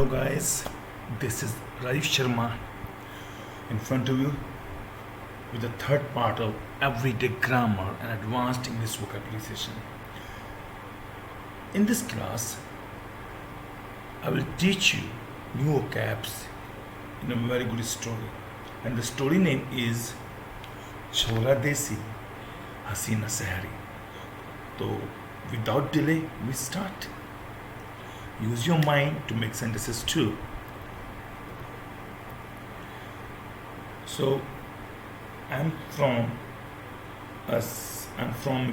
Hello guys, this is Rajiv Sharma in front of you with the third part of Everyday Grammar and Advanced English Vocabulary session. In this class, I will teach you new vocabs in a very good story. And the story name is Chhora Desi Hasina Sehari. So without delay, we start. Use your mind to make sentences too. So, I'm from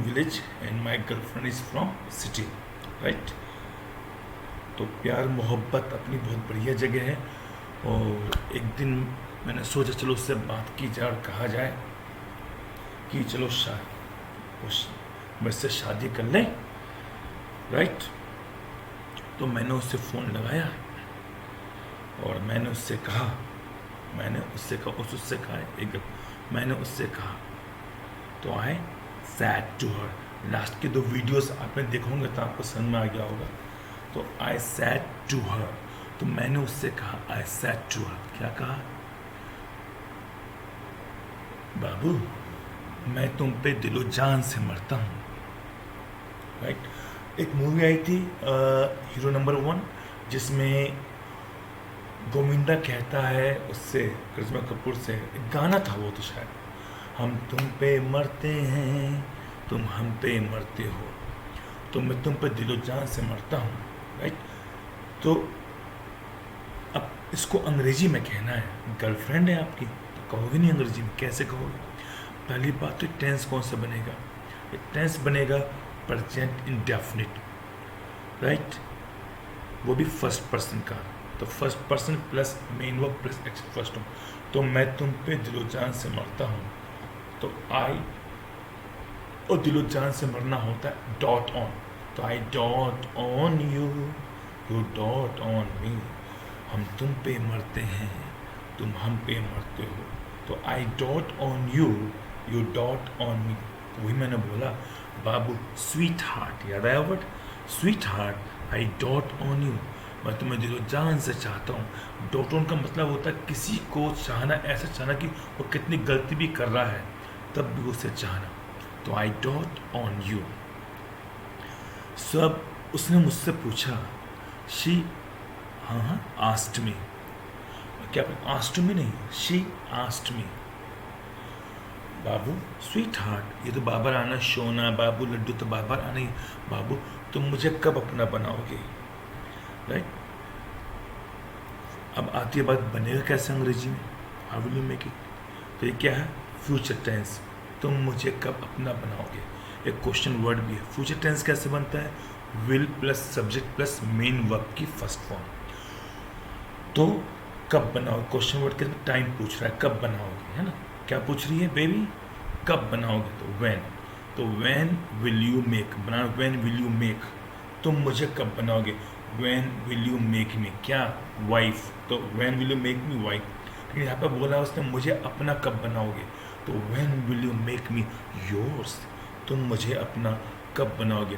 village and my girlfriend is from city, right? तो प्यार मोहब्बत अपनी बहुत बढ़िया जगह है और एक दिन मैंने सोचा चलो उससे बात की जाए और कहा जाए कि चलो मुझसे शादी कर लें, राइट? तो मैंने उससे फ़ोन लगाया और मैंने उससे कहा तो I said to her. Last के 2 वीडियोस आपने देखोगे होंगे तो आपको समझ में आ गया होगा। तो आई सैड टू हर, तो मैंने उससे कहा आई सैड टू हर। क्या कहा? बाबू, मैं तुम पे दिलो जान से मरता हूँ, राइट? एक मूवी आई थी हीरो नंबर 1 जिसमें गोविंदा कहता है उससे, करिश्मा कपूर से, एक गाना था वो तो शायद, हम तुम पे मरते हैं तुम हम पे मरते हो, तो मैं तुम पे दिलो जान से मरता हूँ, राइट? तो अब इसको अंग्रेजी में कहना है, गर्लफ्रेंड है आपकी तो कहोगे नहीं अंग्रेजी में, कैसे कहोगे? पहली बात तो टेंस कौन सा बनेगा? टेंस बनेगा प्रेजेंट इंडेफिनिट, राइट? वो भी फर्स्ट पर्सन का, तो first person plus main verb plus action first form. तो मैं तुम पे दिलो जान से मरता हूँ, तो आई, और दिलो जान से मरना होता है डॉट ऑन, तो I dot on you, U dot on me. हम तुम पे मरते हैं तुम हम पे मरते हो, तो I dot on you, U dot on me. वही मैंने बोला बाबू, स्वीट हार्ट, याद आया word? Sweet heart, I dot on you, मैं तुम्हें दिलो जान से चाहता हूँ। डॉट ऑन का मतलब होता है किसी को चाहना, ऐसा चाहना कि वो कितनी गलती भी कर रहा है तब भी उसे चाहना, तो आई डॉट ऑन यू। सब उसने मुझसे पूछा, शी, हाँ आस्क्ड मी, क्या आस्क्ड मी नहीं, she asked me. Babu, sweet heart, ये तो बाबर आना शोना, बाबू लड्डू तो बाबर आना ही। बाबू, तुम मुझे कब अपना बनाओगे, राइट? अब आती है बात, बनेगा कैसे अंग्रेजी में, how will you make it? तो ये क्या है? फ्यूचर टेंस, तुम मुझे कब अपना बनाओगे। एक क्वेश्चन वर्ड भी है। फ्यूचर टेंस कैसे बनता है? Will plus subject plus main verb की फर्स्ट फॉर्म। तो कब बनाओगे, क्वेश्चन वर्ड के टाइम पूछ रहा है, कब बनाओगे, है ना? क्या पूछ रही है बेबी? कब बनाओगे, तो व्हेन। तो व्हेन विल यू मेक, बना व्हेन विल यू मेक, तुम मुझे कब बनाओगे, when will you make me, क्या वाइफ, तो when will you make me wife. लेकिन यहाँ पर बोला उसने मुझे अपना कब बनाओगे, तो when will you make me yours, तुम मुझे अपना कब बनाओगे,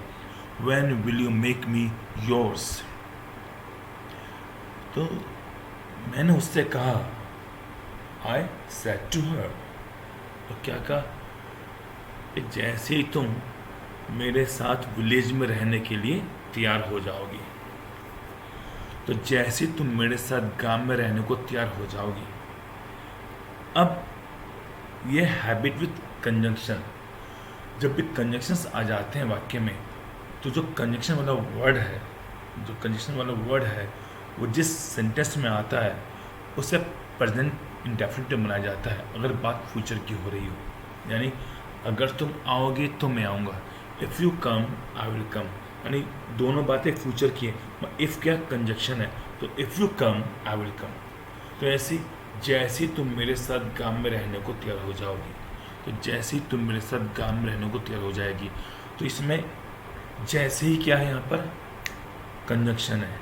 when will you make me yours. तो मैंने उससे कहा आई सेड टू हर, और क्या कहा? जैसे ही तुम मेरे साथ विलेज में रहने के लिए तैयार हो जाओगी, तो जैसे तुम मेरे साथ गांव में रहने को तैयार हो जाओगी। अब ये हैबिट विथ कंजंक्शन, जब भी कंजंक्शंस आ जाते हैं वाक्य में, तो जो कंजंक्शन वाला वर्ड है वो जिस सेंटेंस में आता है उसे प्रेजेंट इंडेफिनिट में बनाया जाता है अगर बात फ्यूचर की हो रही हो। यानी अगर तुम आओगे तो मैं आऊँगा, if you come I will come, यानी दोनों बातें फ्यूचर की है। इफ़ क्या कंजक्शन है, तो if you come I will come. तो ऐसी जैसे ही तुम मेरे साथ गांव में रहने को तैयार हो जाओगी, तो जैसे ही तुम मेरे साथ गांव में रहने को तैयार हो जाएगी, तो इसमें जैसे ही क्या है, यहाँ पर कंजक्शन है,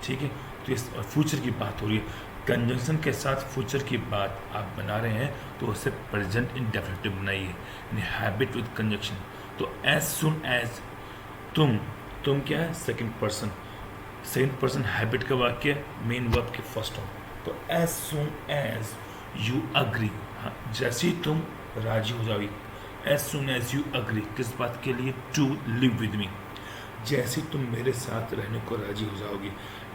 ठीक है? तो इस फ्यूचर की बात हो रही है, कंजंक्शन के साथ फ्यूचर की बात आप बना रहे हैं तो उसे प्रेजेंट इंडेफिनिटिव बनाइए, यानी हैबिट विद कंजंक्शन। तो एज सुन एज तुम क्या है, second person, second person habit का वाक्य मेन वर्ब के फर्स्ट फॉर्म। तो as soon as you agree, हाँ जैसे ही तुम राजी हो जाओगी। As soon as you agree किस बात के लिए? टू लिव विद मी, जैसे तुम मेरे साथ रहने को राजी हो जाओगी।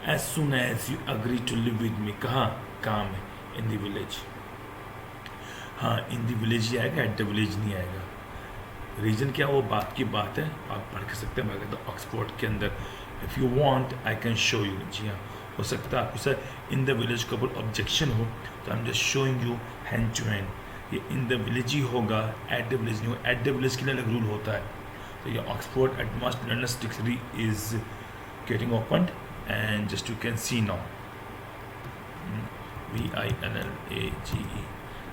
As soon as you agree to live with me, कहाँ? काम है, इन द विलेज। हाँ इन द विलेज ही आएगा, एट द विलेज नहीं आएगा। रीजन क्या, वो बात की बात है, आप पढ़ के सकते हैं। तो ऑक्सफोर्ड के अंदर if you want I can show you, जी हाँ हो सकता है आपको सर इन द विलेज का ऊपर ऑब्जेक्शन हो, तो I am just showing you hand to hand. ये इन द विलेज ही होगा, एट द विलेज नहीं होगा। एट द विलेज के लिए अलग रूल होता है। तो ये Oxford advanced learners dictionary is getting opened and just you can see now VILLAGE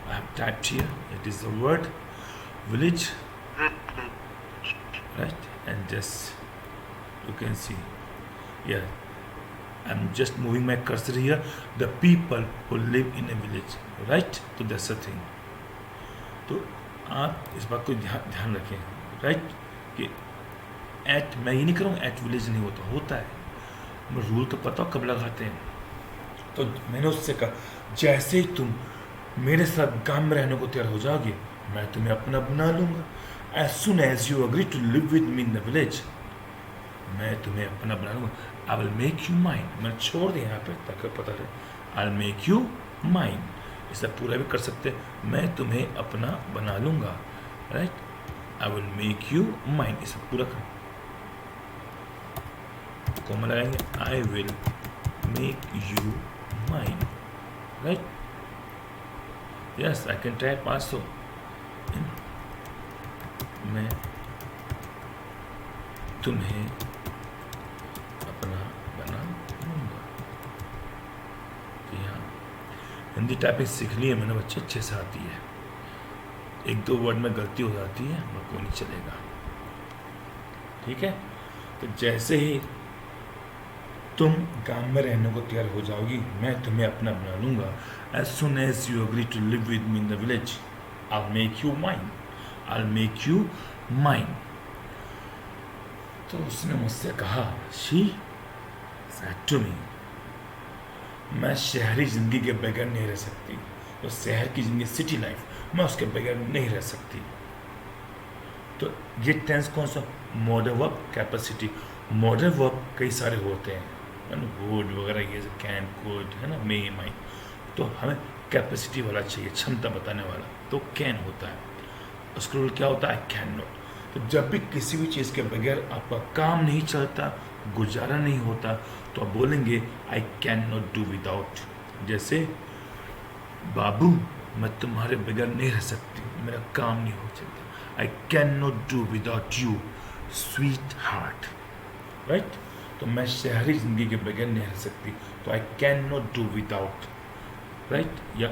I have typed here, it is the word village, right? And just you can see, yeah, I'm just moving my cursor here, the people who live in a village, right? So that's the thing. तो आप इस बात को ध्यान रखें, right? कि eight, मैं ये नहीं करूँगा एट विलेज नहीं होता, होता है, रूल तो पता हो कब लगाते हैं। तो मैंने उससे कहा जैसे ही तुम मेरे साथ गांव में रहने को तैयार हो जाओगे, मैं तुम्हें अपना बना लूँगा। As soon as you agree to live with me in the village, मैं तुम्हें अपना बना लूँगा। I will make you mine, मैं छोड़ दें यहाँ पे ताकि पता रहे, I will make you mine. इसे पूरा भी कर सकते हैं, मैं तुम्हें अपना बना लूँगा, right? I will make you mine, इसे पूरा कर, कॉमा लगाएंगे, आई will make you mine, right? Yes, I can type also. मैं तुम्हें अपना बना लूँगा। जी हाँ, हिंदी टाइपिंग सीख ली है मैंने बच्चे, अच्छे से आती है। एक दो वर्ड में गलती हो जाती है, वो कोई नहीं चलेगा, ठीक है? तो जैसे ही तुम गांव में रहने को तैयार हो जाओगी, मैं तुम्हें अपना बना लूँगा। As soon as you agree to live with me in the village, I'll make you mine. I'll make you mine. तो उसने मुझसे कहा, she said to me, मैं शहरी जिंदगी के बगैर नहीं रह सकती। तो शहर की जिंदगी, सिटी लाइफ, मैं उसके बगैर नहीं रह सकती। तो ये टेंस कौन सा? Modern verb capacity. Modern verb कई सारे होते हैं, है ना, वुड वगैरह, ये कैन, कुड, है ना, मे, माई। तो हमें कैपेसिटी वाला चाहिए, क्षमता बताने वाला, तो कैन होता है। उसका रूल क्या होता है? Can not. तो जब भी किसी भी चीज़ के बगैर आपका काम नहीं चलता, गुजारा नहीं होता, तो आप बोलेंगे आई कैन नॉट डू विदाउट। जैसे बाबू, मैं तुम्हारे बगैर नहीं रह सकती, मेरा काम नहीं हो सकता। आई can not do without you sweet heart, right? तो मैं शहरी जिंदगी के बगैर नहीं रह सकती, तो I can not do without, right? या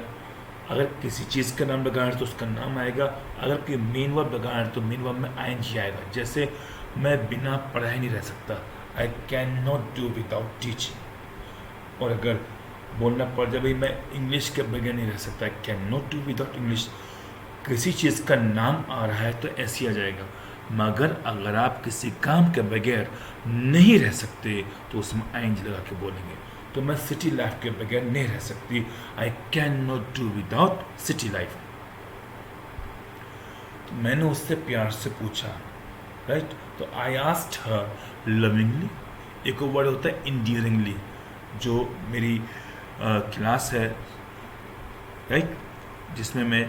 अगर किसी चीज़ का नाम लगाना है तो उसका नाम आएगा, अगर कोई मेन वर्ब लगाना है तो मेन वर्ब में आईएनजी आएगा। जैसे मैं बिना पढ़ाई नहीं रह सकता, आई can not do without teaching. और अगर बोलना पड़ जाए भाई मैं इंग्लिश के बगैर नहीं रह सकता, आई can not do without English. किसी चीज़ का नाम आ रहा है तो ऐसे आ जाएगा। मगर अगर आप किसी काम के बगैर नहीं रह सकते तो उसमें आईएनजी लगा के बोलेंगे। तो मैं सिटी लाइफ के बगैर नहीं रह सकती, I can not do without city life. तो मैंने उससे प्यार से पूछा, राइट? तो आई आस्क्ड हर लविंगली। एक वर्ड होता है इंडियरिंगली, जो मेरी क्लास है, राइट, जिसमें मैं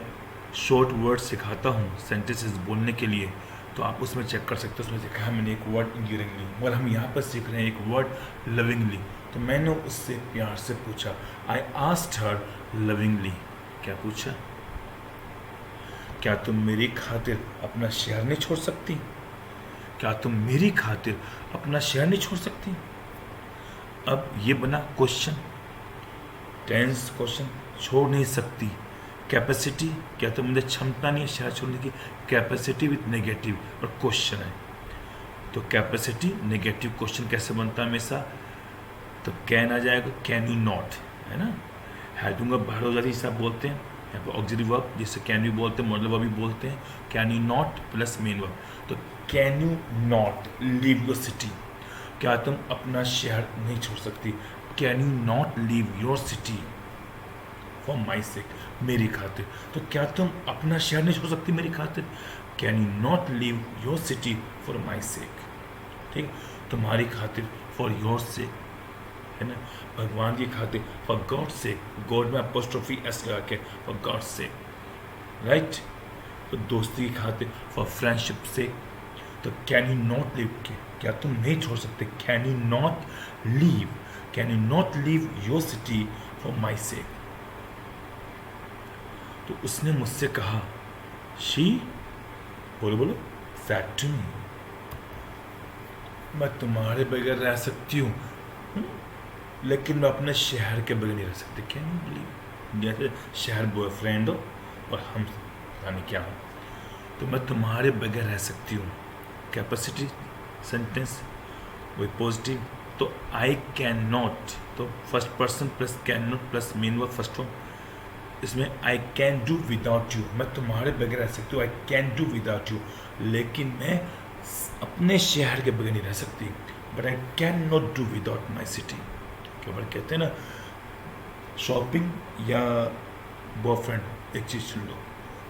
शॉर्ट वर्ड सिखाता हूँ सेंटेंसेस बोलने के लिए, तो आप उसमें चेक कर सकते हो। उसमें सीखा है मैंने एक वर्ड इंड्यूरिंगली, और हम यहाँ पर सीख रहे हैं एक वर्ड लविंगली। तो मैंने उससे प्यार से पूछा, आई आस्क्ड हर लविंगली। क्या पूछा? क्या तुम मेरी खातिर अपना शहर नहीं छोड़ सकती? क्या तुम मेरी खातिर अपना शहर नहीं छोड़ सकती? अब ये बना क्वेश्चन, टेंस क्वेश्चन, छोड़ नहीं सकती। कैपेसिटी, क्या तो मुझे क्षमता नहीं है शहर छोड़ने की, कैपेसिटी विथ नेगेटिव, और क्वेश्चन है। तो कैपेसिटी नेगेटिव क्वेश्चन कैसे बनता है हमेशा? तो कैन आ जाएगा, कैन यू नॉट, है ना, हेल्पिंग बाहर हो जाती है, सब बोलते हैं यहाँ पर ऑक्सिलरी वर्ब, जिससे कैन यू बोलते हैं, मॉडल वर्ब भी बोलते हैं, can you not plus main verb. तो can you not leave your city, क्या तुम अपना शहर नहीं छोड़ सकती? Can you not leave your city for my sake, मेरी खातिर? तो क्या तुम अपना शहर नहीं छोड़ सकती मेरी खातिर? Can you not leave your city for my sake, ठीक है, तुम्हारी खातिर, फॉर योर सेक, है ना, भगवान की खातिर, फॉर गॉड सेक, गॉड में अपोस्ट्रोफी एस लगा के, फॉर गॉड सेक, राइट। तो दोस्ती की खातिर, फॉर फ्रेंडशिप से। तो कैन यू नॉट लीव, क्या तुम नहीं छोड़ सकते? Can you not leave your city for my sake. तो उसने मुझसे कहा, शी, बोलो बोलो, सैड टू मी, मैं तुम्हारे बगैर रह सकती हूँ, लेकिन मैं अपने शहर के बगैर नहीं रह सकती। Can you believe? जैसे शहर बॉयफ्रेंड हो और हम यानी क्या हो, तो मैं तुम्हारे बगैर रह सकती हूँ। कैपेसिटी सेंटेंस वही पॉजिटिव, तो आई कैन नॉट, तो first person plus can not plus main verb first form, इसमें I can do without you, मैं तुम्हारे बगैर रह सकती हूँ, I can do without you, लेकिन मैं अपने शहर के बगैर नहीं रह सकती। But I can not do without my city. केवल कहते हैं ना, शॉपिंग या बॉयफ्रेंड एक चीज़ सुन लो,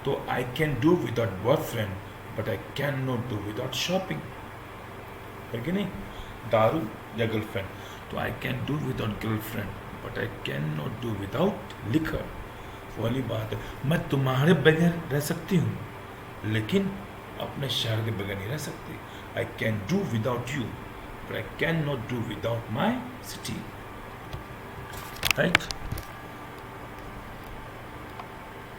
तो I can do without boyfriend but I can not do without shopping, है कि नहीं? दारू या गर्लफ्रेंड, तो I can do without girlfriend but I can not do without liquor. वाली बात है, मैं तुम्हारे बगैर रह सकती हूँ, लेकिन अपने शहर के बगैर नहीं रह सकती। I can do without you but I can not do without my city, right.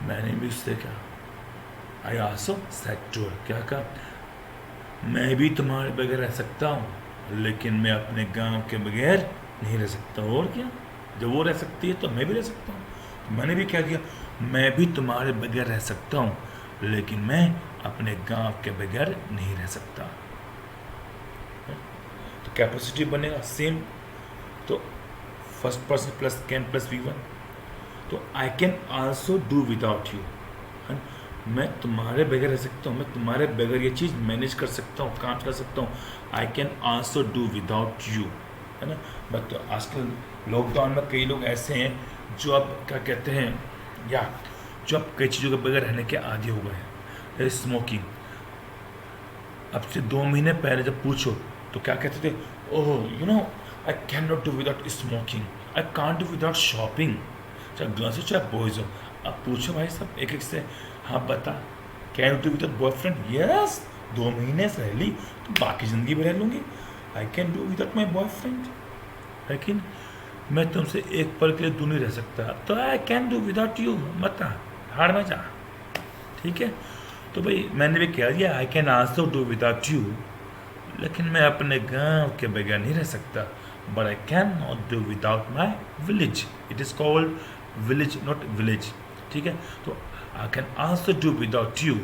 मैंने भी उससे कहा, I also said to her, क्या कहा, मैं भी तुम्हारे बगैर रह सकता हूँ, लेकिन मैं अपने गांव के बगैर नहीं रह सकता। और क्या, जब वो रह सकती है तो मैं भी रह सकता हूँ। तो मैंने भी क्या किया, मैं भी तुम्हारे बगैर रह सकता हूँ, लेकिन मैं अपने गांव के बगैर नहीं रह सकता। तो कैपेसिटी बनेगा सेम, तो first person plus can plus V one, तो I can also do without you, मैं तुम्हारे बगैर रह सकता हूँ, मैं तुम्हारे बगैर ये चीज़ मैनेज कर सकता हूँ, काम कर सकता हूँ। I can also do without you, है ना। बट तो आजकल लॉकडाउन में कई लोग ऐसे हैं जो अब क्या कहते हैं, या जो अब कई चीज़ों के बगैर रहने के आदी हो गए हैं। स्मोकिंग, अब से 2 महीने पहले जब पूछो तो क्या कहते थे, oh you know I can not do without smoking, I can't do without shopping, चाहे गर्ल्स हो चाहे बॉयज़ हो। अब पूछो भाई सब एक एक से, हाँ बता, can you do without boyfriend? Yes, 2 महीने से रह ली तो बाकी ज़िंदगी में रह लूँगी। आई can do without my boyfriend, लेकिन मैं तुमसे एक पल के लिए दूर नहीं रह सकता, तो I can do without you, मत हार में जा, ठीक है। तो भाई मैंने भी कह दिया, आई can also do without you, लेकिन मैं अपने गांव के बगैर नहीं रह सकता। But I can not do without my village, it is called village not village, ठीक है। तो I can also do without you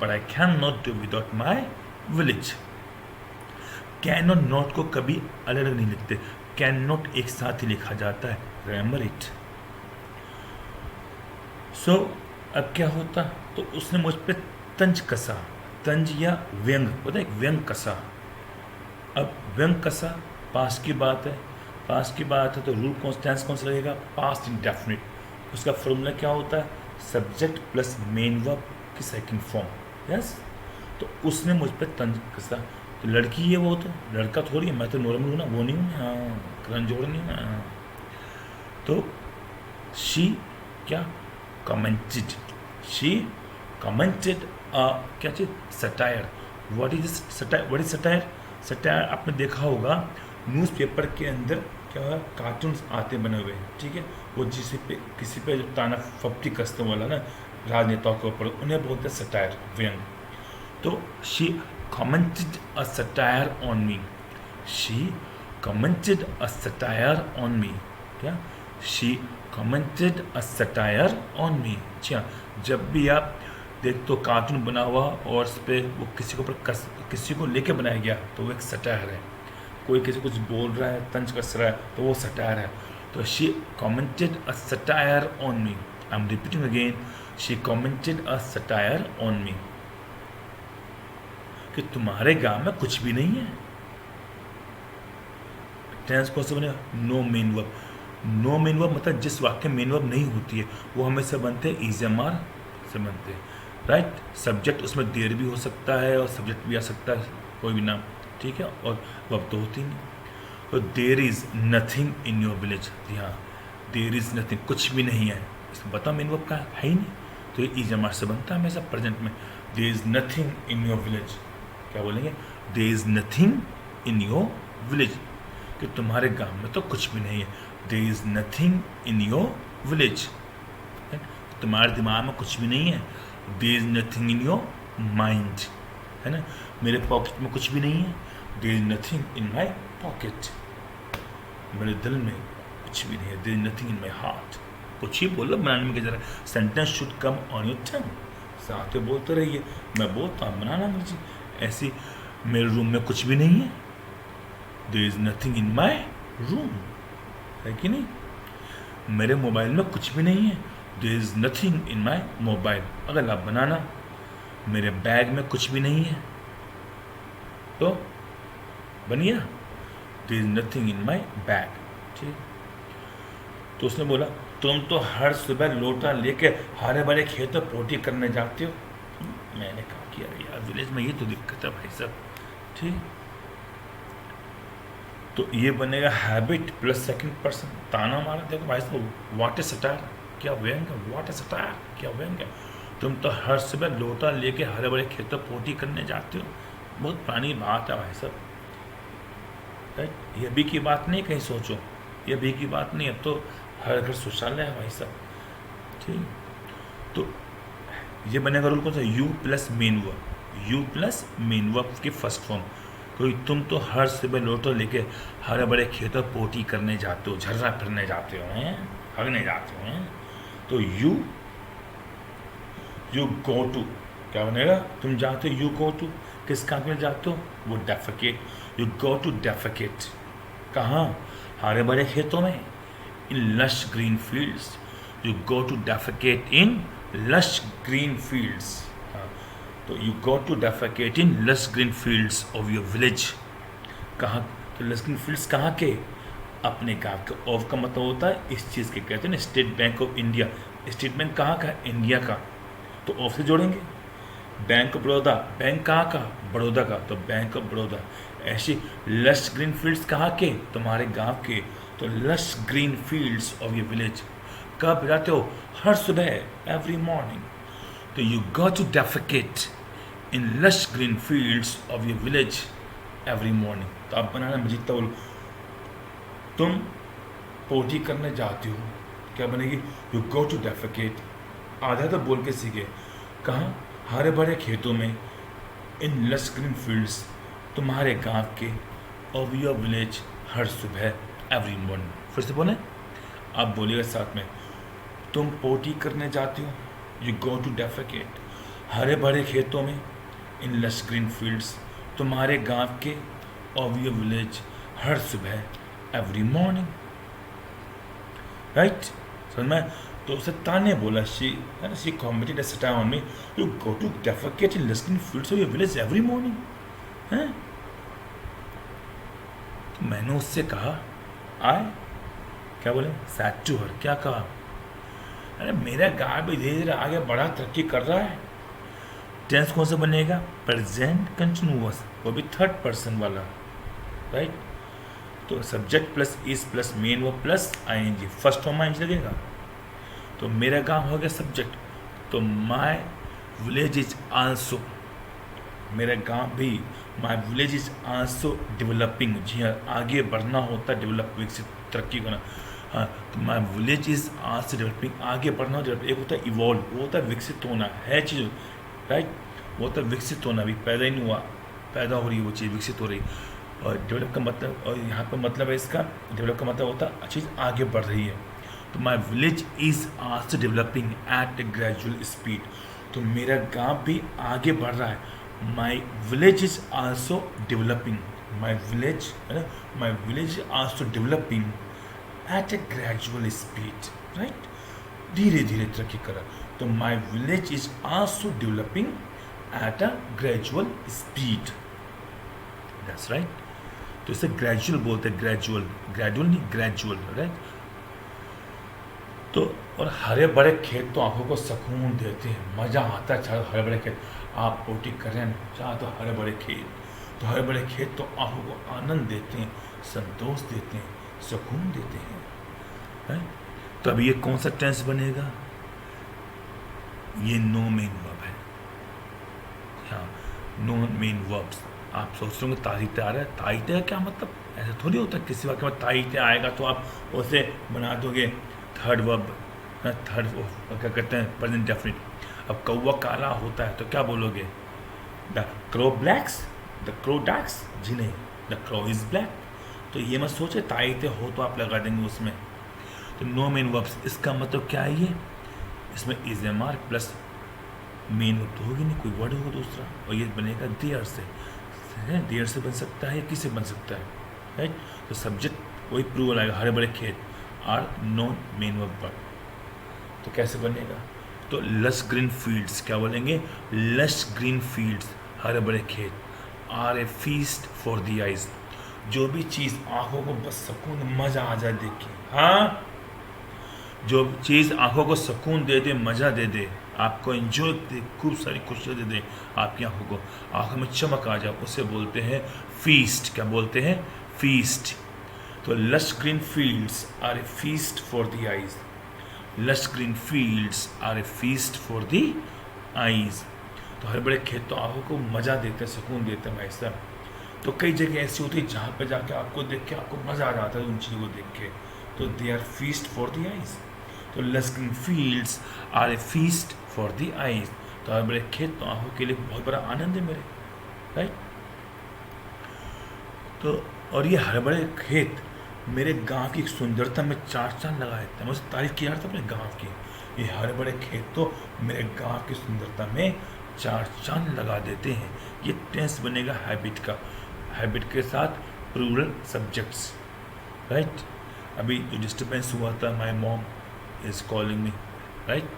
but I can not do without my village. Can और नॉट को कभी अलग अलग नहीं लिखते, कैन नॉट एक साथ ही लिखा जाता है, रिमेंबर इट। सो अब क्या होता, तो उसने मुझ पर तंज कसा, तंज या व्यंग होता है, एक व्यंग कसा। अब व्यंग कसा, पास्ट की बात है, पास्ट की बात है तो रूल टेंस कौन सा लगेगा, पास्ट इंडेफिनिट। उसका फॉर्मूला क्या होता है, सब्जेक्ट प्लस मेन वर्ब की सेकंड फॉर्म, यस। तो उसने मुझ पर तंज कसा, तो लड़की है वो, तो लड़का थोड़ी है, मैं तो नॉर्मल हूँ ना, वो नहीं हूँ, हाँ करण नहीं हूँ, हाँ। तो शी क्या, कमेंटेड, शी कमेंटेड क्या चीज, satire. What is satire, what is satire? Satire आपने देखा होगा न्यूज़पेपर के अंदर क्या है, कार्टून्स आते बने हुए, ठीक है, वो किसी पे जो ताना फप्ती कसने वाला ना राजनेताओं के ऊपर, उन्हें बोलते हैं सटायर, व्यंग। तो she commented a satire on me, she commented a satire on me, क्या, she commented a satire on me। अच्छा, जब भी आप देख तो कार्टून बना हुआ और उस पर वो किसी के ऊपर किसी को लेके बनाया गया तो वो एक सटायर है, कोई किसी कुछ बोल रहा है, तंज कस रहा है तो वो सटायर है। तो she commented a satire on me, I am repeating again, she commented a satire on me, कि तुम्हारे गांव में कुछ भी नहीं है, टेंस कौन सा बनेगा? No main verb. No main verb मतलब जिस वाक्य में मेन वर्ब नहीं होती है वो हमेशा बनते हैं इज एम आर से बनते हैं, राइट। सब्जेक्ट उसमें देर भी हो सकता है और सब्जेक्ट भी आ सकता है, कोई भी नाम, ठीक है, और वर्ब तो होती नहीं। तो there is nothing in your village, हाँ देर इज नथिंग, कुछ भी नहीं है, इसमें बता मेन वर्ब का है ही नहीं, तो ये इज एम आर से बनता है हमेशा प्रेजेंट में। There is nothing in your village, क्या बोलेंगे? There is nothing in your village, कि तुम्हारे गांव में तो कुछ भी नहीं है। There is nothing in your village, तुम्हारे दिमाग में कुछ भी नहीं है। There is nothing in your mind, है ना, मेरे पॉकेट में कुछ भी नहीं है। There is nothing in my pocket, मेरे दिल में कुछ भी नहीं है। There is nothing in my heart, कुछ ही बोलो बनाने में क्या जरा, sentence should come on your tongue, साथ में बोलते रहिए, मैं बोलता हूँ बनाना मुझे। ऐसी मेरे रूम में कुछ भी नहीं है, there is nothing in my room, है कि नहीं। मेरे मोबाइल में कुछ भी नहीं है, there is nothing in my mobile. अगर आप बनाना, मेरे बैग में कुछ भी नहीं है, तो बनिया, there is nothing in my bag, ठीक। तो उसने बोला तुम तो हर सुबह लोटा लेके हरे भरे खेतों पोटी करने जाते हो। मैंने कहा कि अरे यार विलेज में ये तो दिक्कत है भाई साहब, ठीक। तो ये बनेगा हैबिट प्लस सेकंड पर्सन, ताना मारा। देखो भाई साहब, व्हाट ए सटायर, क्या व्यंग है, व्हाट ए सटायर, क्या व्यंग है। तुम तो हर सुबह लोटा लेके हरे भरे खेतों पोटी करने जाते हो, बहुत पुरानी बात है भाई साहब, राइट। ये भी की बात नहीं, कहीं सोचो, ये भी की बात नहीं, अब तो हर घर शौचालय है भाई साहब, ठीक। तो ये बनेगा रूल कौन सा? You plus main verb, you plus main verb की फर्स्ट फॉर्म। तो तुम तो हर सुबह लोटो लेके हरे बड़े खेतों पोटी करने जाते हो, झर्रा फिरने जाते हो, हैं हगने जाते हो, हैं। तो यू गो टू, क्या बनेगा? तुम जाते हो, यू गो टू, किस काम में जाते हो? वो defecate, you go to defecate, कहाँ? हरे बड़े खेतों में, in lush green fields, you go to defecate in lush green fields. तो you go to defecate in lush green fields of your village. कहाँ? तो लश ग्रीन फील्ड्स कहाँ के? अपने गाँव के। ऑफ का मतलब होता है इस चीज़ के, कहते हैं ना state bank of India. State bank कहाँ का? इंडिया का, तो ऑफ से जोड़ेंगे। बैंक ऑफ बड़ौदा, बैंक कहाँ का? बड़ौदा का, तो बैंक ऑफ बड़ौदा। ऐसे लश ग्रीन फील्ड्स कहाँ के? तुम्हारे गांव के, तो lush green fields of your village. कब जाते हो? हर सुबह, एवरी मॉर्निंग। तो you go to defecate in lush green fields of your village every morning. तो आप बनाना मजीद बोलो, तुम पोटी करने जाते हो, क्या बनेगी? यू गो टू डेफिकेट, आधा तो बोल के सीखे, कहाँ? हरे भरे खेतों में, इन लश ग्रीन फील्ड्स, तुम्हारे गांव के, ऑफ योर विलेज, हर सुबह, एवरी मॉर्निंग। फिर से बोले, आप बोलिएगा साथ में, तुम पोटी करने जाते हो, यू गो टू डेफिकेट, हरे भरे खेतों में, इन लश ग्रीन फील्ड्स, तुम्हारे गांव के, ऑफ योर विलेज, हर सुबह, एवरी मॉर्निंग, राइट। समझ में? तो उसे ताने बोला, she commented satire on me, you go to defecate in lush green fields of your village every morning, हैं। तो मैंने उससे कहा, आए, क्या बोले? सैड टू हर, क्या कहा? अरे मेरा गाँव भी धीरे धीरे आगे बढ़ा, तरक्की कर रहा है। टेंस कौन सा बनेगा? प्रेजेंट कंटिन्यूअस, वो भी थर्ड पर्सन वाला, राइट। तो subject plus is plus main वो plus ING, first form ING लगेगा। तो मेरा गांव हो गया सब्जेक्ट, तो माय विलेज इज आल्सो, मेरा गांव भी, my village is also developing. जी हाँ, आगे बढ़ना होता है, डेवलप, विकसित, तरक्की करना। हाँ, तो my village is also developing, आगे बढ़ना, एक होता है इवॉल्व, वो होता है विकसित होना, है चीज़, राइट। वो होता है विकसित होना, अभी पैदा ही नहीं हुआ, पैदा हो रही है वो चीज़, विकसित हो रही। और डेवलप का मतलब, और यहाँ पर मतलब है इसका, डेवलप का मतलब होता है चीज़ आगे बढ़ रही है। तो my village is also developing at a gradual speed, तो मेरा गांव भी आगे बढ़ रहा है। My village is also developing, my village, है ना, my village is also developing at a gradual speed, right, धीरे धीरे तरक्की करा। तो my village is also developing at a gradual speed, that's right. तो इसे ग्रेजुअल बोलते हैं, ग्रेजुअल, ग्रेजुअल नहीं, ग्रेजुअल, राइट। तो और हरे भरे खेत तो आंखों को सुकून देते हैं, मज़ा आता है। चाहे हरे भरे खेत आप पोटी करें, चाहे तो हरे भरे खेत, तो हरे भरे खेत तो आंखों को आनंद देते हैं, संतोष देते हैं, सुकून देते हैं, राइट। तो अब ये कौन सा टेंस बनेगा? ये नो मेन वर्ब है, हाँ, नो मेन वर्ब्स। आप सोच रहे होंगे तारीते आ रहा है, तारीते का क्या मतलब? ऐसा थोड़ी होता है किसी वाक्य में तारीते आएगा तो आप उसे बना दोगे थर्ड वर्ब, थर्ड क्या कहते हैं, प्रेजेंट डेफिनिट। अब कौवा काला होता है तो क्या बोलोगे? The crow blacks, the crow darks, जी नहीं, द क्रो इज ब्लैक। तो ये मत सोचे तारीते हो तो आप लगा देंगे उसमें। तो नो मेन वर्ब्स, इसका मतलब क्या है? ये इसमें is am are plus main verb तो होगी नहीं, कोई वर्ड होगा दूसरा, और ये बनेगा देयर से, देयर से बन सकता है या किससे बन सकता है, राइट। तो सब्जेक्ट वही प्लूरल आएगा, हरे भरे खेत आर नॉन मेन वर्ब। तो कैसे बनेगा? तो लश ग्रीन फील्ड्स, क्या बोलेंगे? लश ग्रीन फील्ड्स, हरे भरे खेत, are a feast for the eyes. जो भी चीज़ आंखों को बस सुकून, मज़ा आ जाए देख के, हाँ, जो चीज़ आंखों को सुकून दे दे, मज़ा दे दे, आपको एंजॉय दे, खूब सारी खुशियाँ दे दे आपकी आंखों को, आंखों में चमक आ जाए, उसे बोलते हैं फीस्ट। क्या बोलते हैं? फीस्ट। तो lush green fields are a feast for the eyes, lush green fields are a feast for the eyes. तो हर बड़े खेत तो आंखों को मज़ा देते हैं, सुकून देते हैं भाई साहब। तो कई जगह ऐसी होती है जहाँ पे जाके आपको देख के आपको मज़ा आ जाता है उन चीज़ों को देख के, तो they are feast for the eyes. तो lush green fields are a feast for the eyes. तो हर बड़े खेत तो आंखों के लिए बहुत बड़ा आनंद है मेरे, राइट। तो और ये हर बड़े खेत मेरे गांव की सुंदरता में चार चांद लगा देते हैं। मुझे तारीफ किया था अपने गांव की, ये हरे बड़े खेत तो मेरे गांव की सुंदरता में चार चांद लगा देते हैं। ये टेंस बनेगा हैबिट का, हैबिट के साथ प्लूरल सब्जेक्ट्स, राइट। अभी जो डिस्टर्बेंस हुआ था, my mom is calling me, right,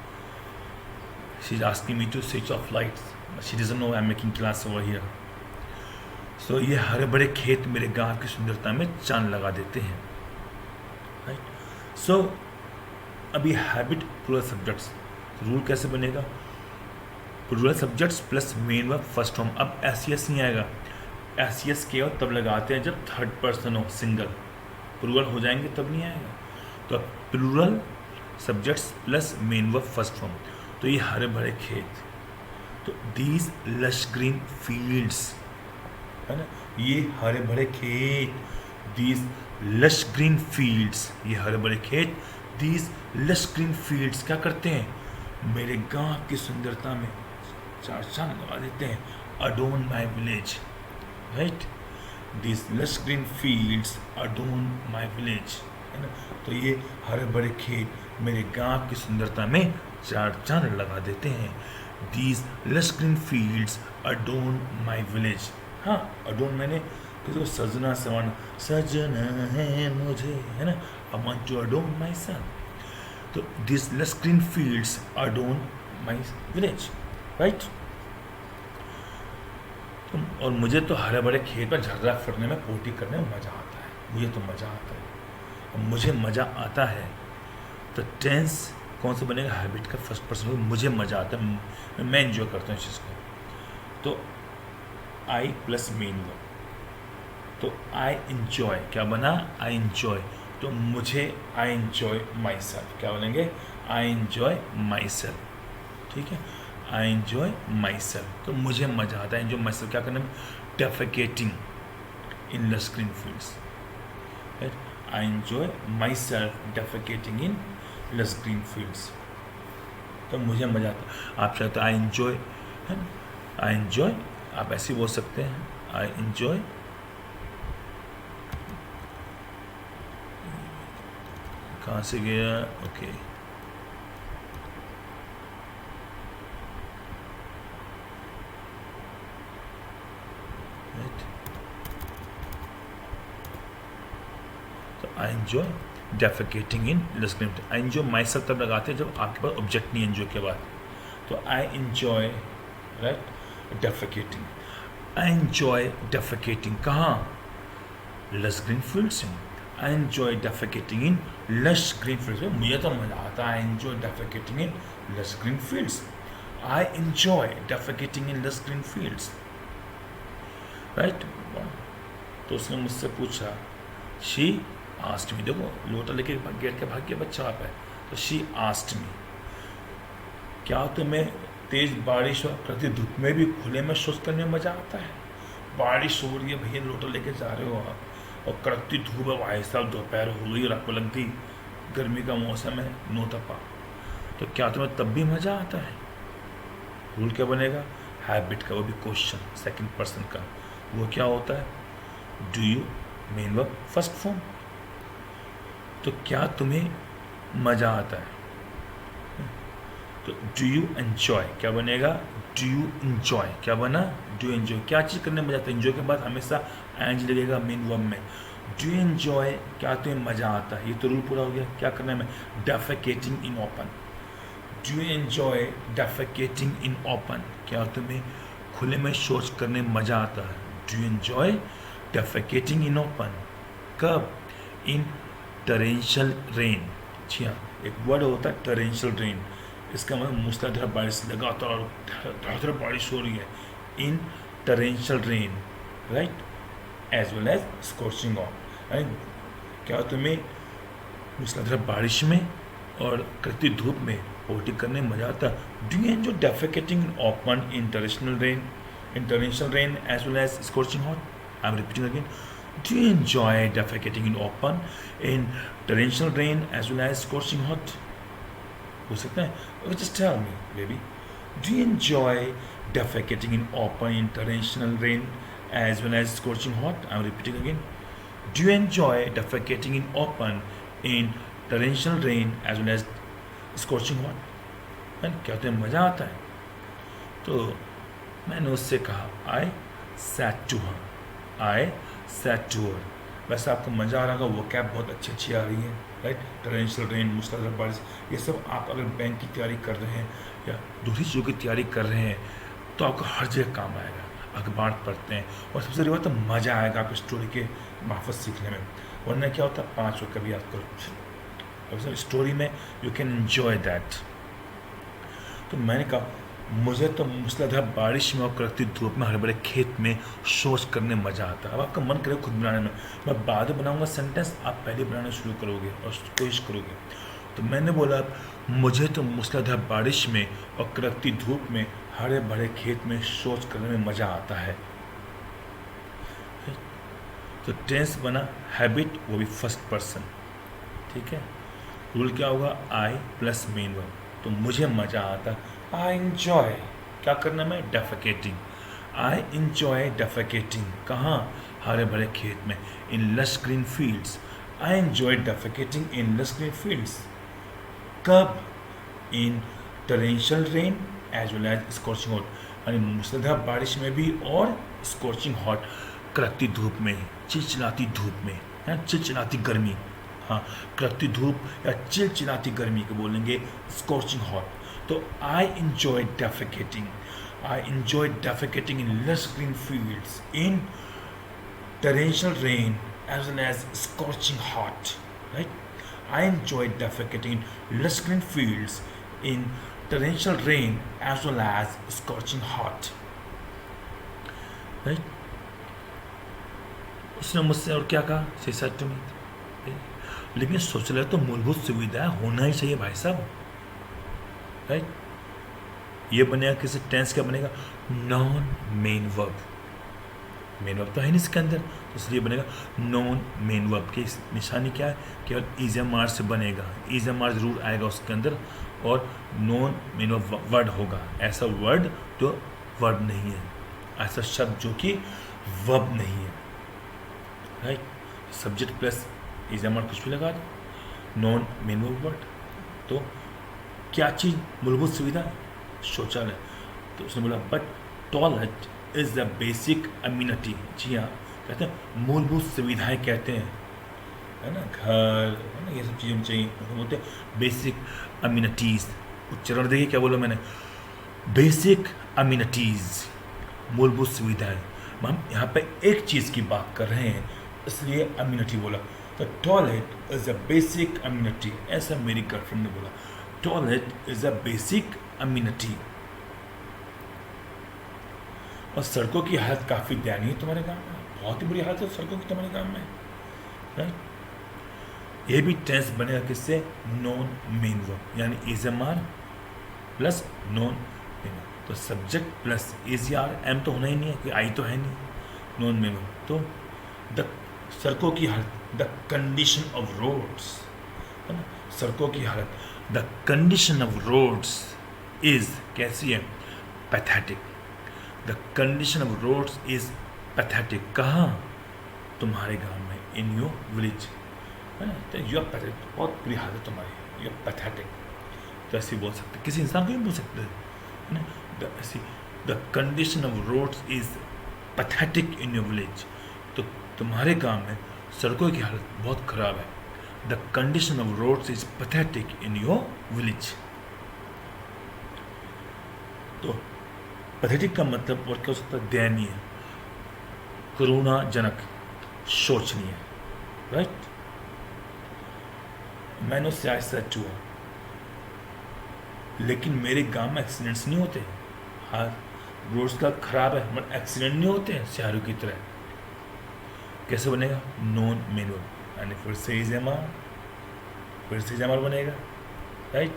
she is asking me to switch off lights, she doesn't know I am making class over here. So ये हरे बड़े खेत मेरे गांव की सुंदरता में चांद लगा देते हैं, राइट। सो अभी हैबिट प्लूरल सब्जेक्ट्स, रूल कैसे बनेगा? Plural subjects plus main verb first form. अब एस नहीं आएगा, एस केवल तब लगाते हैं जब थर्ड पर्सन हो, सिंगल, प्लूरल हो जाएंगे तब नहीं आएगा। तो plural subjects plus main verb first form. तो ये हरे भरे खेत, तो दीज लश ग्रीन फील्ड्स, है ना, ये हरे भरे खेत, दीज लश ग्रीन फील्ड्स, ये हरे भरे खेत, दीज लश ग्रीन फील्ड्स क्या करते हैं? मेरे गांव की सुंदरता में चार चांद लगा देते हैं, adorn my village, right. These lush green fields adorn my village, है ना। तो ये हरे भरे खेत मेरे गांव की सुंदरता में चार चांद लगा देते हैं। These lush green fields adorn my village. हाँ, अडोन मैंने किसी को सजना सवाना, सजना है मुझे, है ना, I want to अडोन my son. तो this lush green fields adorn my village, right. और मुझे तो हरे भरे खेत में झर्रा फिरने में, पोटी करने में मज़ा आता है, मुझे तो मज़ा आता है, और मुझे मज़ा आता है। तो टेंस कौन सा बनेगा? हैबिट का फर्स्ट पर्सन, मुझे मज़ा आता है, मैं एंजॉय करता हूँ इस चीज़ को। तो आई प्लस मेन वर्ब, तो आई इंजॉय क्या बना? I enjoy. तो मुझे आई इंजॉय माई सेल्फ, क्या बोलेंगे? आई इंजॉय माई सेल्फ, ठीक है, आई इंजॉय माई सेल्फ। तो मुझे मज़ा आता है, एंजॉय माई सेल्फ क्या करना? Defecating in lush green fields, right. I enjoy myself defecating in lush green fields. तो मुझे मज़ा आता है। आप चाहते आई इंजॉय, है ना, आई इंजॉय, आप ऐसे बोल सकते हैं, आई इंजॉय, कहाँ से गया? ओके, तो I enjoy defecating in lush green. I enjoy myself तब लगाते हैं जब आपके पास ऑब्जेक्ट नहीं, एंजॉय के बाद। तो I enjoy, right, defecating, I enjoy defecating, कहाँ? लश ग्रीन फील्ड्स में। I enjoy defecating in lush green fields में, मुझे तो मज़ा आता है। I enjoy defecating in lush green fields. I enjoy defecating in lush green fields, right. तो उसने मुझसे पूछा, शी आस्क्ड मी, देखो लोटा लेके गेट के भाग गया बच्चा आप है, तो शी आस्क्ड मी, क्या तुम्हें तेज बारिश और प्रति धूप में भी खुले में शौच करने में मज़ा आता है? बारिश हो रही है भैया, लोटा लेके जा रहे हो आप, और कड़कती धूप है भाई साहब, दोपहर हो गई और आपको लगती गर्मी का मौसम है, नो तपा, तो क्या तुम्हें तब भी मज़ा आता है? रूल क्या बनेगा? हैबिट का, वो भी क्वेश्चन सेकंड पर्सन का, वो क्या होता है? Do you main verb first form. तो क्या तुम्हें मज़ा आता है? तो डू यू एंजॉय क्या बनेगा? डू यू एंजॉय क्या बना? डू एंजॉय, क्या चीज़ करने में मज़ा आता है? एंजॉय के बाद हमेशा एंज लगेगा मेन वर्ब में। डू एंजॉय, क्या तुम्हें मज़ा आता है? ये तो रूल पूरा हो गया। क्या करने में? Defecating in open. Do enjoy defecating in open, क्या तुम्हें खुले में शौच करने में मज़ा आता है? Do enjoy defecating in open. कब? In torrential rain. जी हाँ, एक वर्ड होता है टरेंशियल रेन, इसका मतलब मूसलाधार बारिश, लगातार धड़ाधड़ बारिश हो रही है। In torrential rain, right, as well as scorching on. क्या तुम्हें मूसलाधार बारिश में और करती धूप में पोटी करने में मजा आता है? Do you enjoy defecating in open in torrential rain as well as scorching hot? I am repeating again, do you enjoy defecating in open in torrential rain as well as scorching hot? हो सकता है? Just tell me, baby. Do you enjoy defecating in open in torrential rain as well as scorching hot? I'm repeating again. Do you enjoy defecating in open in torrential rain as well as scorching hot? क्या तुम्हें मज़ा आता है? तो मैंने उससे कहा, I said to her. I said to her. वैसे आपको मज़ा आ रहा होगा, वो कैब बहुत अच्छी आ रही है, राइट। टरेंशियल रेन, मूसलाधार बारिश, ये सब आप अगर बैंक की तैयारी कर रहे हैं या दूसरी चीज़ों की तैयारी कर रहे हैं तो आपको हर जगह काम आएगा। अखबार पढ़ते हैं और सबसे बड़ी बात तो मज़ा आएगा आपको स्टोरी के मार्फत सीखने में। वरना क्या होता है, 5 वक्त कभी याद करो, स्टोरी में यू कैन एन्जॉय दैट। तो मैंने कहा, मुझे तो मूसलाधार बारिश में और कड़कती धूप में हरे भरे खेत में शौच करने में मज़ा आता है। अब आपका मन करे खुद बनाने में, मैं बाद में बनाऊंगा सेंटेंस, आप पहले बनाना शुरू करोगे और कोशिश करोगे। तो मैंने बोला, मुझे तो मूसलाधार बारिश में और कड़कती धूप में हरे भरे खेत में शौच करने में मज़ा आता है। तो टेंस बना हैबिट, वो भी फर्स्ट पर्सन, ठीक है। रूल क्या होगा? आई प्लस मेन वर्ब। तो मुझे मज़ा आता, आई एंजॉय, क्या करना में? डेफिकेटिंग। आई एंजॉय डेफिकेटिंग, कहाँ? हरे भरे खेत में, in lush green fields. I enjoy defecating in lush green fields. कब? In torrential rain as well as scorching hot, यानी मूसलाधार बारिश में भी और स्कॉचिंग हॉट, कड़कती धूप में, चिलचिलाती धूप में, चिलचिलाती गर्मी। हाँ, कड़कती धूप या चिलचिलाती गर्मी को बोलेंगे स्कॉचिंग हॉट। तो I enjoy defecating in lush green fields in torrential rain as well as scorching hot, right. I enjoy defecating in lush green fields in torrential rain as well as scorching hot, right. उसने मुझसे और क्या कहा? She said to me, लेकिन शौचालय तो मूलभूत सुविधाएं होना ही चाहिए भाई साहब, राइट। ये बनेगा किसी टेंस क्या बनेगा? Non main verb. Main verb तो है नहीं इसके अंदर, तो इसलिए बनेगा नॉन मेन वर्ब। की निशानी क्या है? केवल इज़ मार्ज से बनेगा, इज़ मार्ज जरूर आएगा उसके अंदर, और नॉन मेन वर्ब वर्ड होगा। ऐसा वर्ड जो वर्ब नहीं है, ऐसा शब्द जो कि वर्ब नहीं है, राइट। सब्जेक्ट प्लस इज़ मार्ज कुछ भी लगा दो, नॉन मेन वर्ब वर्ड। तो क्या चीज़ मूलभूत सुविधा? शौचालय। तो उसने बोला, but toilet is the basic amenity. जी हाँ, कहते हैं मूलभूत सुविधाएं कहते हैं, है ना, घर, है ना, ये सब चीज़ें चाहिए, बोलते हैं बेसिक अम्यूनिटीज़। उच्चारण देखिए क्या बोला मैंने, बेसिक अम्यूनिटीज़, मूलभूत सुविधाएं। हम यहाँ पे एक चीज़ की बात कर रहे हैं, इसलिए अम्यूनिटी बोला। तो toilet is a basic amenity, ऐसा मेरी गर्लफ्रेंड ने बोला। Toilet is a basic amenity. और सड़कों की हालत काफ़ी दयनीय है तुम्हारे गांव में, बहुत ही बुरी हालत है सड़कों की तुम्हारे गांव में, राइट। ये भी टेंस बनेगा किससे? नॉन मेन वर्ब, यानी is am are plus non main verb. तो subject plus is are, am तो होना ही नहीं है कि आई तो है नहीं, नॉन मेन वर्ब। तो द सड़कों की हालत, द कंडीशन ऑफ रोड्स, है ना, सड़कों की हालत, the condition of roads is कैसी है? Pathetic. The condition of roads is pathetic. कहाँ? तुम्हारे गांव में, इन योर विलेज, है ना। तो यू आर पैथेटिक, बहुत बुरी हालत है तुम्हारी, यू आर पैथेटिक। तो ऐसे बोल सकते, किसी इंसान को भी बोल सकते हैं ना, ऐसी the condition of roads is pathetic in your village. तो तुम्हारे गांव में सड़कों की हालत बहुत खराब है। The condition of roads is pathetic in your village. तो पैथेटिक का मतलब और क्या हो सकता है? दयनीय, करुणाजनक, शोचनीय, राइट। मैंने उससे आज सच हुआ, लेकिन मेरे गांव में एक्सीडेंट्स नहीं होते। हाँ, रोड्स का खराब है मगर एक्सीडेंट नहीं होते हैं शहरों की तरह। कैसे बनेगा? नॉन मेन वर्ब, यानी फिर से इज एम आर, फिर से इज एम आर बनेगा, right.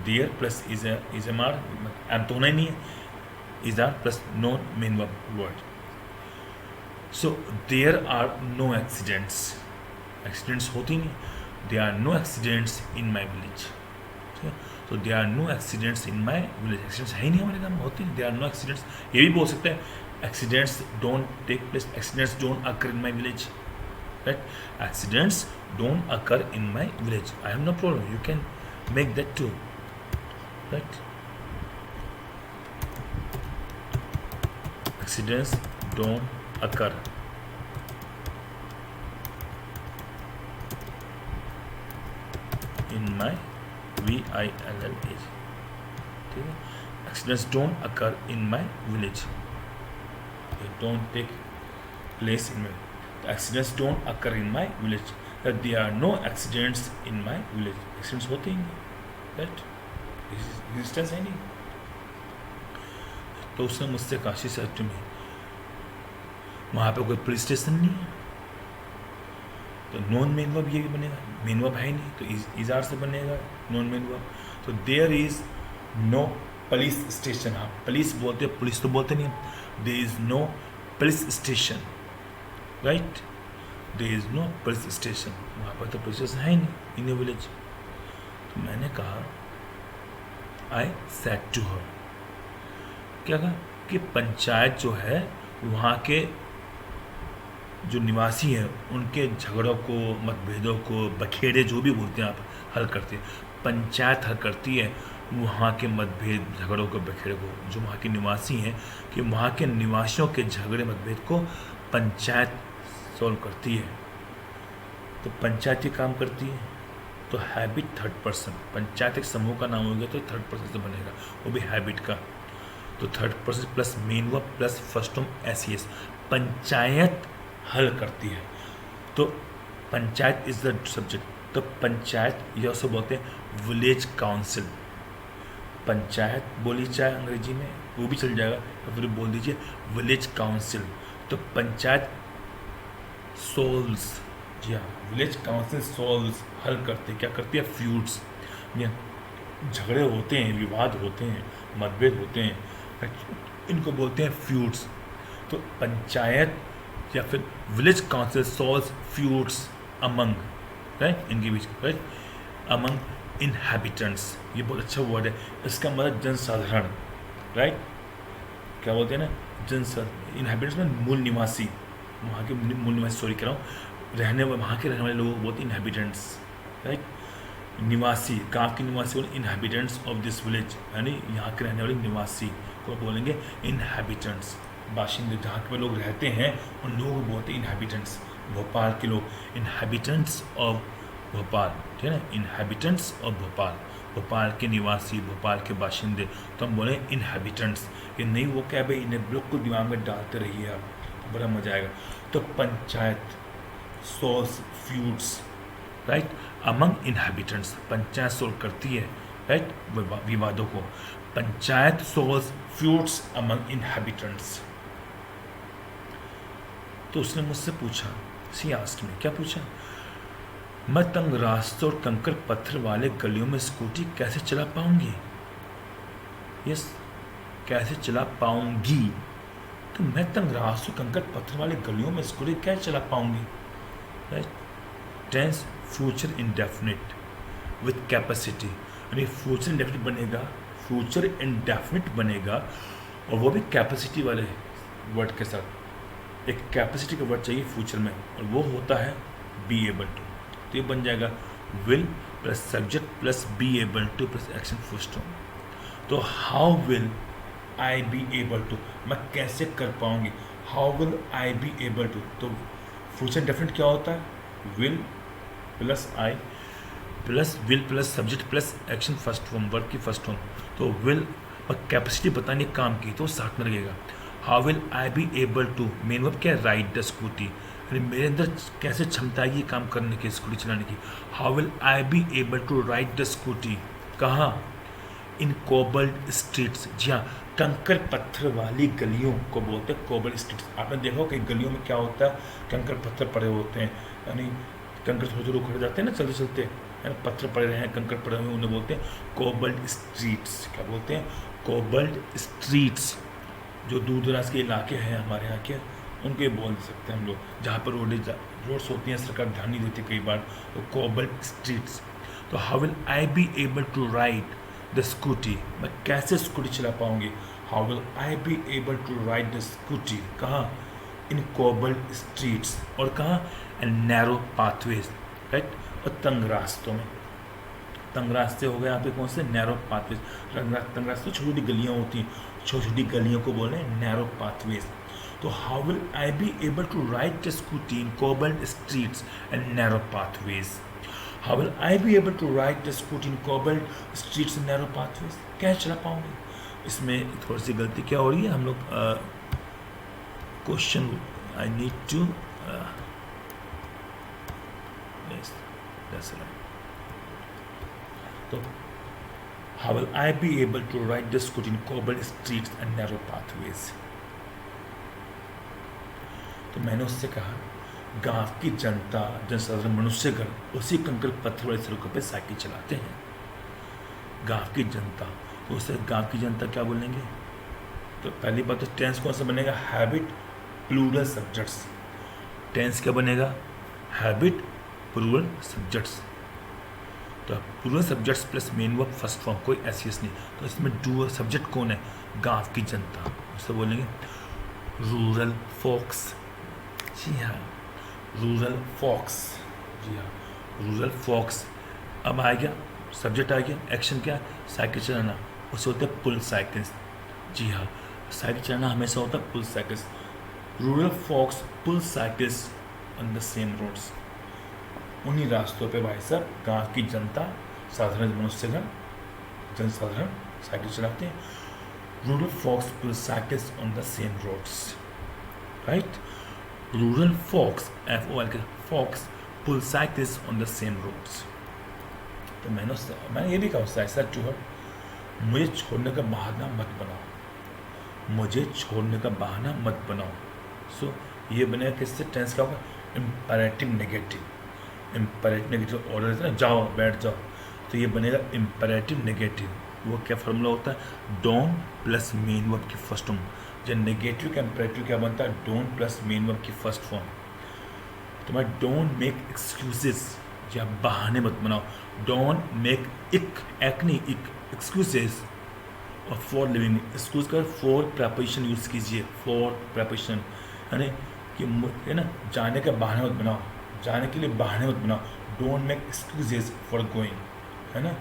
There plus is am are, am तो होना ही नहीं है, is are plus non main word. So there are no accidents, accidents होती नहीं, there are no accidents in my village. तो there are no accidents in my village, accidents है ही नहीं हमारे गाँव में, होती नहीं, देयर आर नो एक्सीडेंट्स। ये भी बोल सकते हैं accidents don't take place, accidents don't occur in my village, right. Accidents don't occur in my village, I have no problem, you can make that too, right. Accidents don't occur in my VILLAGE, ठीक है। Accidents don't occur in my village, don't take place in my, accidents don't occur in my village, there are no accidents in my village, accidents होते ही नहीं, right, existence है नहीं। तो उसने मुझसे काशी से तुम्हें वहाँ पे कोई पुलिस स्टेशन नहीं है, तो नॉन मेन वर्ब ये भी बनेगा, मेन वर्ब है ही नहीं, तो इजार से बनेगा नॉन मेन वर्ब। तो there is no police station, हाँ पुलिस बोलते हैं, पुलिस तो बोलते नहीं, there is no police station, right, there is no police station, वहाँ पर तो पुलिस स्टेशन है ही नहीं इन योर विलेज। तो मैंने कहा, आई सेड टू हर, क्या कहा कि पंचायत जो है वहाँ के जो निवासी हैं उनके झगड़ों को, मतभेदों को, बखेड़े जो भी बोलते हैं आप, हल करती है पंचायत, हल करती है वहाँ के मतभेद, झगड़ों को, बखेड़े को, जो वहाँ के निवासी हैं, कि वहाँ के निवासियों के झगड़े मतभेद को पंचायत सॉल्व करती है। तो पंचायत ये काम करती है, तो हैबिट थर्ड पर्सन, पंचायत एक समूह का नाम हो गया तो थर्ड पर्सन से बनेगा, वो भी हैबिट का। तो third person plus main verb plus first form S, panchayat हल करती है। तो पंचायत इज द सब्जेक्ट, तो पंचायत ये उसको बोलते हैं विलेज काउंसिल, पंचायत बोली चाहे अंग्रेजी में वो भी चल जाएगा, तो फिर बोल दीजिए विलेज काउंसिल। तो पंचायत सोल्स, जी हाँ, विलेज काउंसिल सोल्स, हल करते, क्या करती है? फ्यूड्स, झगड़े होते हैं, विवाद होते हैं, मतभेद होते हैं, इनको बोलते हैं फ्यूड्स। तो पंचायत या फिर village council solves feuds among, right, इनके बीच, राइट, अमंग इनहैबिटेंट्स, ये बहुत अच्छा वर्ड है, इसका मतलब जनसाधारण, राइट, क्या बोलते हैं ना, जनसाधारण, इनहैबिटेंट्स में मूल निवासी, वहाँ के मूल निवासी, सॉरी कह रहा हूँ, रहने वहाँ के रहने वाले लोगों को बोलते हैं इनहैबिटेंट्स, राइट, निवासी, गाँव के निवासी बोले इनहैबिटेंट्स ऑफ दिस विलेज, यानी यहाँ के रहने वाले निवासी को बोलेंगे इनहैबिटेंट्स, बाशिंदे, जहाँ पे लोग रहते हैं उन लोगों को बोलते हैं इनहैबिटेंट्स। भोपाल के लोग इनहैबिटेंट्स ऑफ भोपाल, ठीक है ना, इनहैबिटेंट्स ऑफ भोपाल, भोपाल के निवासी, भोपाल के बाशिंदे, तो हम बोले इनहैबिटेंट्स। ये नहीं वो क्या भाई, इन्हें बिल्कुल दिमाग में डालते रहिए आप, बड़ा मजा आएगा। तो panchayat solves feuds, right, among inhabitants. Panchayat solve करती है, राइट, विवादों को। Panchayat solves feuds among inhabitants. तो उसने मुझसे पूछा, सी आस्क्ड मी, क्या पूछा? मैं तंग रास्तों और कंकर पत्थर वाले गलियों में स्कूटी कैसे चला पाऊंगी? यस, कैसे चला पाऊंगी? तो मैं तंग रास्तों कंकर पत्थर वाले गलियों में स्कूटी कैसे चला पाऊंगी, right. Tense future indefinite with capacity, यानी फ्यूचर इंडेफिनिट बनेगा, फ्यूचर इंडेफिनिट बनेगा, और वो भी कैपेसिटी वाले वर्ड के साथ। एक कैपेसिटी का वर्ड चाहिए फ्यूचर में, और वो होता है बी एबल टू। तो ये बन जाएगा will plus subject plus be able to plus action first form. तो how will I be able to, मैं कैसे कर पाऊंगी, how will I be able to. तो फ्यूचर डेफिनेट क्या होता है? Will plus I plus will plus subject plus action first form, word की फर्स्ट फॉर्म। तो विल और कैपेसिटी बतानी काम की, तो साथ में लगेगा। How will I be able to, main verb क्या है? राइड द स्कूटी, मेरे अंदर कैसे क्षमता है ये काम करने की, स्कूटी चलाने की। How will I be able to ride the scooty, कहाँ? In cobbled streets. जी हाँ, कंकर पत्थर वाली गलियों को बोलते हैं कोबल्ड स्ट्रीट्स। आपने देखा हो कि गलियों में क्या होता है, कंकर पत्थर पड़े होते हैं, यानी कंकर थोड़े थोड़े उखड़ जाते हैं ना चलते चलते, है ना, पत्थर पड़े रहे हैं, कंकर पड़े हुए, उन्हें बोलते हैं कोबल्ड स्ट्रीट्स। क्या बोलते हैं? कोबल्ड स्ट्रीट्स। जो दूर दराज के इलाके हैं हमारे यहाँ के, उनके बोल सकते हैं हम लोग, जहाँ पर रोड्स होती हैं, सरकार ध्यान नहीं देती कई बार, तो कोबल्ड स्ट्रीट्स। तो how will I be able to ride the scooty, मैं कैसे स्कूटी चला पाऊंगी? How will I be able to ride the scooty, कहाँ? इन कोबल्ड स्ट्रीट्स, और कहाँ? एंड नैरो पाथवेज, राइट, और तंग रास्तों में। तंग रास्ते हो गए यहाँ पे कौन से? Narrow pathways. तंग रास्ते छोटी छोटी गलियाँ होती हैं, छोटी छोटी गलियों को बोल रहे हैं नैरो पाथवेज। तो how will I be able to ride the scooty in cobbled streets and narrow pathways? How will I be able to ride the scooty in cobbled streets and narrow pathways? कैसे चला पाऊंगी? इसमें थोड़ी सी गलती क्या हो रही है, हम लोग क्वेश्चन आई नीड टू तो how will I be able to ride the scooty in cobbled streets and narrow pathways? तो मैंने उससे कहा, गांव की जनता, जनसाधारण मनुष्यगण उसी कंकर पत्थर वाली सड़कों पर साइकिल चलाते हैं। गांव की जनता, तो उससे गांव की जनता क्या बोलेंगे? तो पहली बात तो टेंस कौन सा बनेगा? Habit plural subjects. टेंस क्या बनेगा? Habit plural subjects. तो plural subjects plus main verb first form, कोई एस नहीं। तो इसमें डू सब्जेक्ट कौन है? गांव की जनता। उससे बोलेंगे रूरल फोक्स। जी हाँ, रूरल फॉक्स। जी हाँ, रूरल फॉक्स। अब आ गया सब्जेक्ट, आ गया एक्शन क्या? साइकिल चलाना, उसे होते हैं पुल साइकिल्स। जी हाँ, साइकिल चलाना हमेशा होता है pull cycles. Rural folks pull cycles on the same roads. उन्हीं रास्तों पे भाई साहब गांव की जनता, साधारण मनुष्यगण, जनसाधारण साइकिल चलाते हैं। Rural folks pull cycles on the same roads, right. Rural folks FOL के folks pull cycles on the same roads. तो मैंने ये भी कहा उससे, ऐसा चूहर, मुझे छोड़ने का बहाना मत बनाओ, मुझे छोड़ने का बहाना मत बनाओ। सो ये बनेगा किससे? टेंस का होगा imperative negative. Imperative negative order है ना, जाओ बैठ जाओ, तो ये बनेगा इम्परेटिव नेगेटिव। वो क्या फॉर्मूला होता है? डोंट प्लस मेन वर्ब की फर्स्ट फॉर्म। जब नेगेटिव का इम्परेटिव क्या बनता है? डोंट प्लस मेन वर्ब की फर्स्ट फॉर्म। तो मैं डोंट मेक एक्सक्यूजेस, या बहाने मत बनाओ। डोंट मेक एक्सक्यूजेस और फॉर लिविंग। एक्सक्यूज कर फॉर प्रपोजिशन यूज़ कीजिए, फॉर प्रपोजिशन, यानी कि है ना, जाने का बहाना मत बनाओ, जाने के लिए बहाने मत बनाओ। Don't make excuses for going, है ना,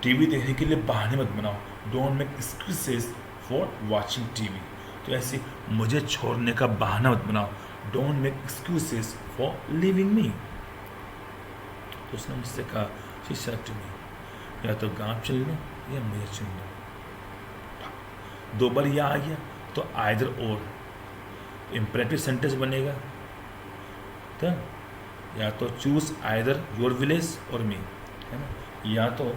टीवी देखने के लिए बहाने मत बनाओ। Don't make excuses for watching TV. तो ऐसे मुझे छोड़ने का बहाना मत बनाओ। Don't make excuses for leaving me. तो उसने मुझसे कहा, शी सेड टू मी, या तो गाँव चल लो या मुझे चुन लो। दो बार यह आ गया तो आइदर और इम्परेटिव सेंटेंस बनेगा। तो या तो चूज आइदर योर विलेज और मी, है ना, या तो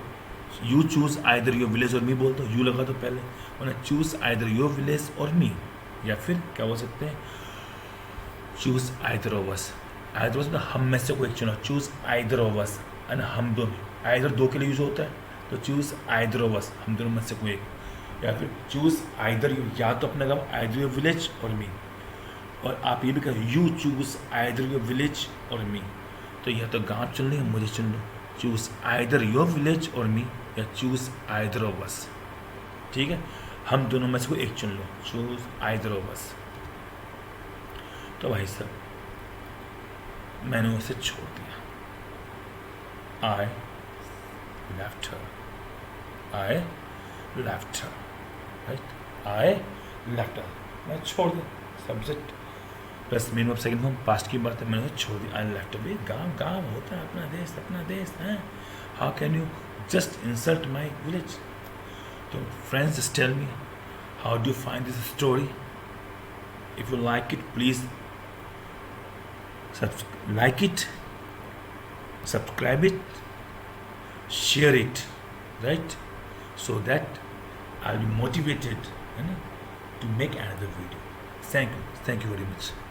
you choose either your village और मी बोल दो, यू लगा दो पहले, और चूज आइदर योर विलेज और मी, या फिर क्या बोल सकते हैं, choose either of us. Either of us हम में से कोई एक चुनो, चूज आइदर ऑफ अस, है ना, हम दोनों, आइदर दो के लिए यूज होता है, तो चूज आइदर ऑफ अस, हम दोनों में से कोई एक, या फिर चूज आइदर यू, या तो अपना गाँव आइदर योर विलेज और मी, और आप ये भी करें you choose either your village और मी, तो या तो गाँव चुन लो या मुझे चुन लो, चूज आइदर योर विलेज और मी, या चूज आइदर ऑफ अस, ठीक है, हम दोनों में से कोई एक चुन लो, चूज आइदर ऑफ अस। तो भाई साहब मैंने उसे छोड़ दिया, I left her, I left her, right, I left her, मैं छोड़ दिया, subject plus main of second form past की बात है, मैंने उसे छोड़ दिया, आई लेफ्ट हर। गाँव गाँव होता है, अपना देश है, how can you just insult my village. तो friends just tell me how do you find this story. If you like it, please like it, subscribe it, share it, right, so that I'll be motivated, you know, to make another video. Thank you very much.